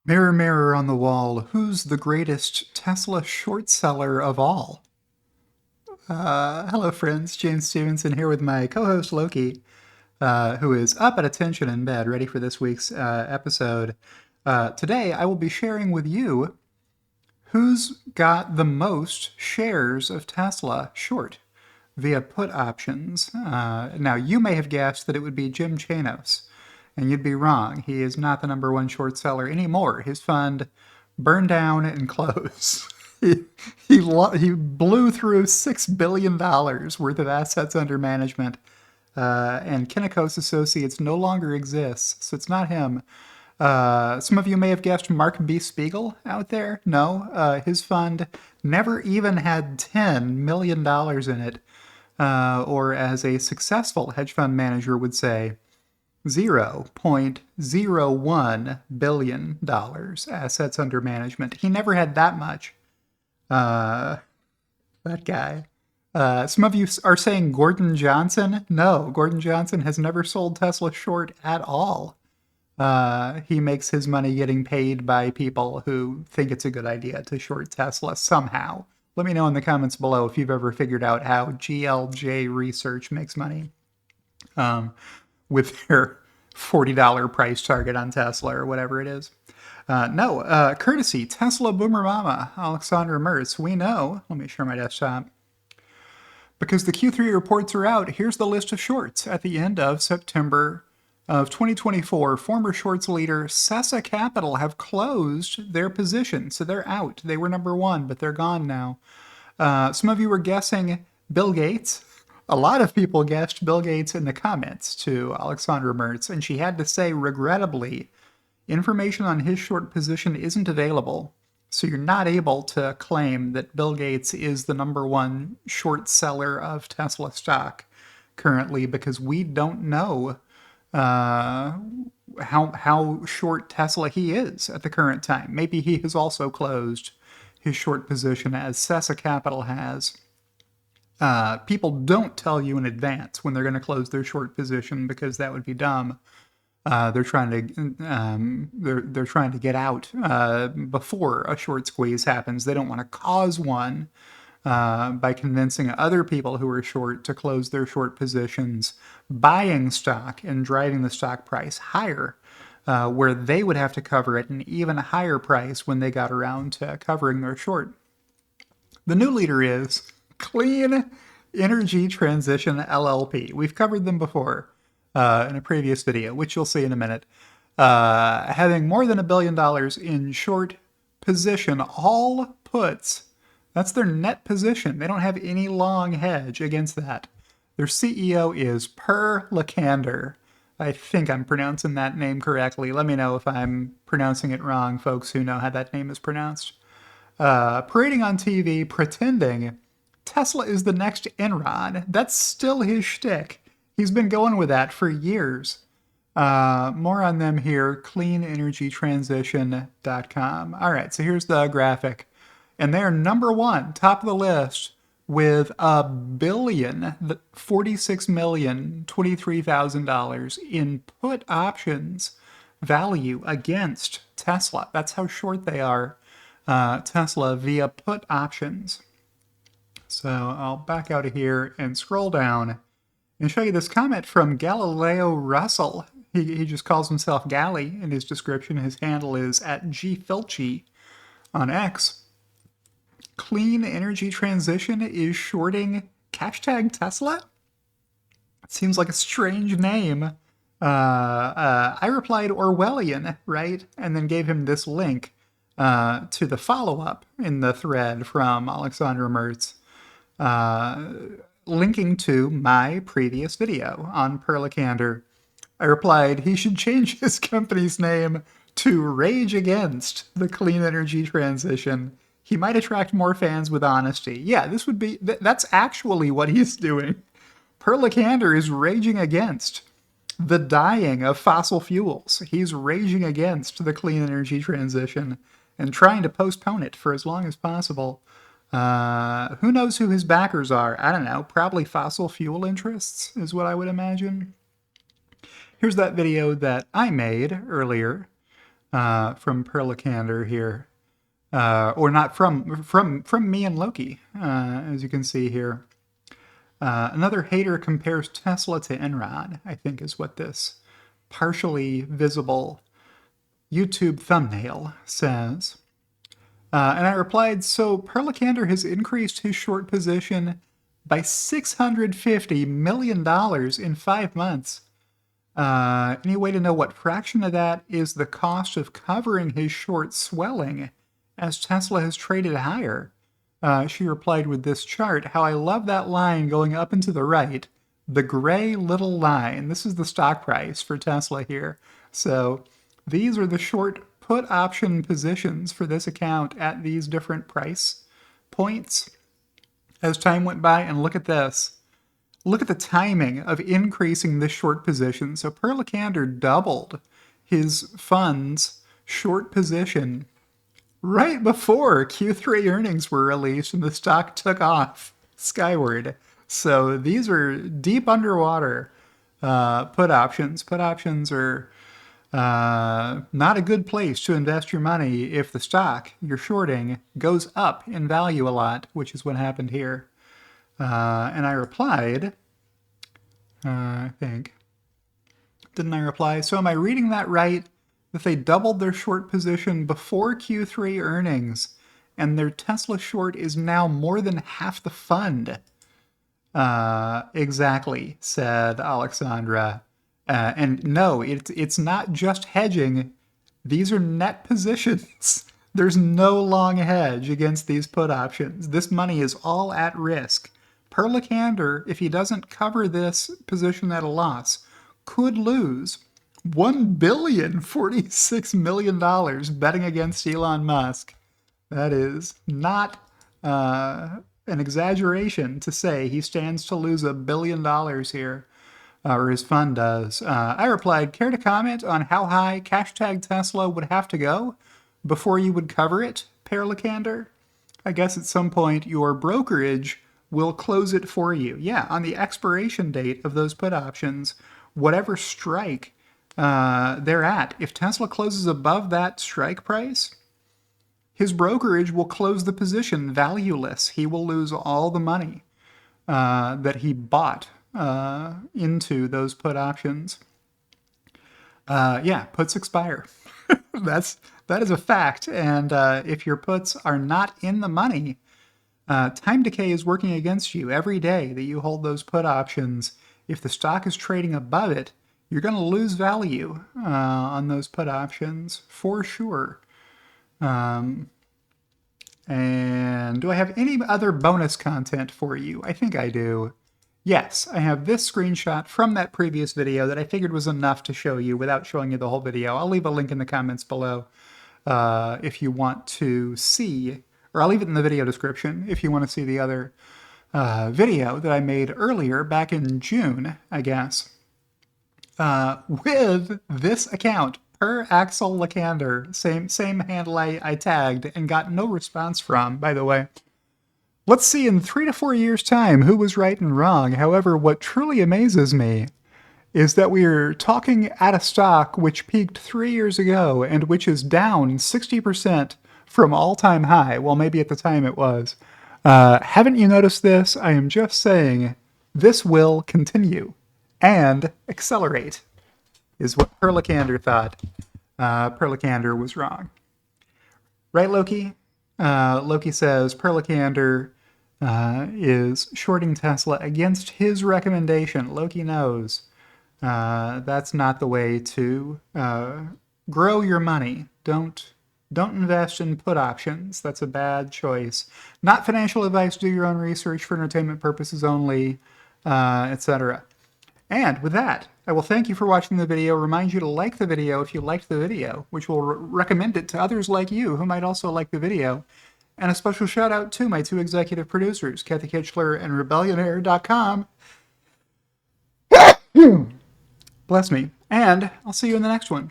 Mirror, mirror on the wall, who's the greatest Tesla short seller of all? Hello, friends. James Stevenson here with my co-host Loki, who is up at attention in bed, ready for this week's episode. Today, I will be sharing with you who's got the most shares of Tesla short via put options. Now, you may have guessed that it would be Jim Chanos, and you'd be wrong. He is not the number one short seller anymore. His fund burned down and closed. He blew through $6 billion worth of assets under management, and Kinnikos Associates no longer exists, so it's not him. Some of you may have guessed Mark B. Spiegel out there. No, his fund never even had $10 million in it, or as a successful hedge fund manager would say, $0.01 billion assets under management. He never had that much. That guy. Some of you are saying Gordon Johnson. No, Gordon Johnson has never sold Tesla short at all. He makes his money getting paid by people who think it's a good idea to short Tesla somehow. Let me know in the comments below if you've ever figured out how GLJ Research makes money with their $40 price target on Tesla or whatever it is. Courtesy Tesla Boomer Mama, Alexandra Merz. We know, let me share my desktop. Because the Q3 reports are out, here's the list of shorts at the end of September of 2024. Former shorts leader Sessa Capital have closed their position, so they're out. They were number one, but they're gone now. Some of you were guessing Bill Gates. A lot of people guessed Bill Gates in the comments to Alexandra Merz, and she had to say, regrettably, information on his short position isn't available. So you're not able to claim that Bill Gates is the number one short seller of Tesla stock currently, because we don't know how short Tesla he is at the current time. Maybe he has also closed his short position as Sessa Capital has. People don't tell you in advance when they're going to close their short position because that would be dumb. They're trying to get out before a short squeeze happens. They don't want to cause one by convincing other people who are short to close their short positions, buying stock and driving the stock price higher, where they would have to cover at an even higher price when they got around to covering their short. The new leader is Clean Energy Transition LLP. We've covered them before in a previous video, which you'll see in a minute. Having more than $1 billion in short position, all puts. That's their net position. They don't have any long hedge against that. Their CEO is Per Lekander. I think I'm pronouncing that name correctly. Let me know if I'm pronouncing it wrong, folks who know how that name is pronounced. Parading on TV, pretending Tesla is the next Enron. That's still his shtick. He's been going with that for years. More on them here, cleanenergytransition.com. All right, so here's the graphic. And they're number one, top of the list, with $1,046,023,000 in put options value against Tesla. That's how short they are, Tesla, via put options. So I'll back out of here and scroll down and show you this comment from Galileo Russell. He just calls himself Gally in his description. His handle is @GFilchy on X. Clean Energy Transition is shorting hashtag Tesla? It seems like a strange name. I replied Orwellian, right? And then gave him this link to the follow-up in the thread from Alexandra Merz, linking to my previous video on Per Lekander. I replied he should change his company's name to Rage Against the Clean Energy Transition. He might attract more fans with honesty. Yeah, that's actually what he's doing. Per Lekander is raging against the dying of fossil fuels. He's raging against the clean energy transition and trying to postpone it for as long as possible. Who knows who his backers are? I don't know. Probably fossil fuel interests is what I would imagine. Here's that video that I made earlier from Per Lekander here. Or not from me and Loki, as you can see here. Another hater compares Tesla to Enron, I think is what this partially visible YouTube thumbnail says. And I replied, so Per Lekander has increased his short position by $650 million in 5 months. Any way to know what fraction of that is the cost of covering his short swelling as Tesla has traded higher? She replied with this chart, how I love that line going up and to the right, the gray little line. This is the stock price for Tesla here. So these are the short put option positions for this account at these different price points as time went by. And look at this. Look at the timing of increasing this short position. So Per Lekander doubled his fund's short position right before Q3 earnings were released and the stock took off skyward. So these are deep underwater put options. Put options are not a good place to invest your money if the stock you're shorting goes up in value a lot, which is what happened here. And I replied, I think, didn't I reply? So am I reading that right? That they doubled their short position before Q3 earnings, and their Tesla short is now more than half the fund. Exactly, said Alexandra. And no, it's not just hedging. These are net positions. There's no long hedge against these put options. This money is all at risk. Per Lekander, if he doesn't cover this position at a loss, could lose $1,046 million betting against Elon Musk. That is not an exaggeration to say he stands to lose $1 billion here, or his fund does. I replied, care to comment on how high hashtag Tesla would have to go before you would cover it, Per Lekander? I guess at some point your brokerage will close it for you. Yeah, on the expiration date of those put options, whatever strike they're at, if Tesla closes above that strike price, his brokerage will close the position valueless. He will lose all the money that he bought into those put options. Yeah, puts expire. That is a fact. And if your puts are not in the money, time decay is working against you every day that you hold those put options. If the stock is trading above it, you're going to lose value on those put options for sure. And do I have any other bonus content for you? I think I do. Yes, I have this screenshot from that previous video that I figured was enough to show you without showing you the whole video. I'll leave a link in the comments below if you want to see, or I'll leave it in the video description if you want to see the other video that I made earlier back in June, I guess. With this account, Per Axel Lekander, same handle I tagged and got no response from, by the way. Let's see in 3 to 4 years' time who was right and wrong. However, what truly amazes me is that we are talking at a stock which peaked 3 years ago and which is down 60% from all-time high. Well, maybe at the time it was. Haven't you noticed this? I am just saying this will continue and accelerate, is what Per Lekander thought. Per Lekander was wrong. Right, Loki? Loki says Per Lekander is shorting Tesla against his recommendation. Loki knows that's not the way to grow your money. Don't invest in put options. That's a bad choice. Not financial advice. Do your own research for entertainment purposes only, etc. And with that, I will thank you for watching the video, remind you to like the video if you liked the video, which will recommend it to others like you who might also like the video. And a special shout out to my 2 executive producers, Kathy Kitchler and Rebellionaire.com. Bless me. And I'll see you in the next one.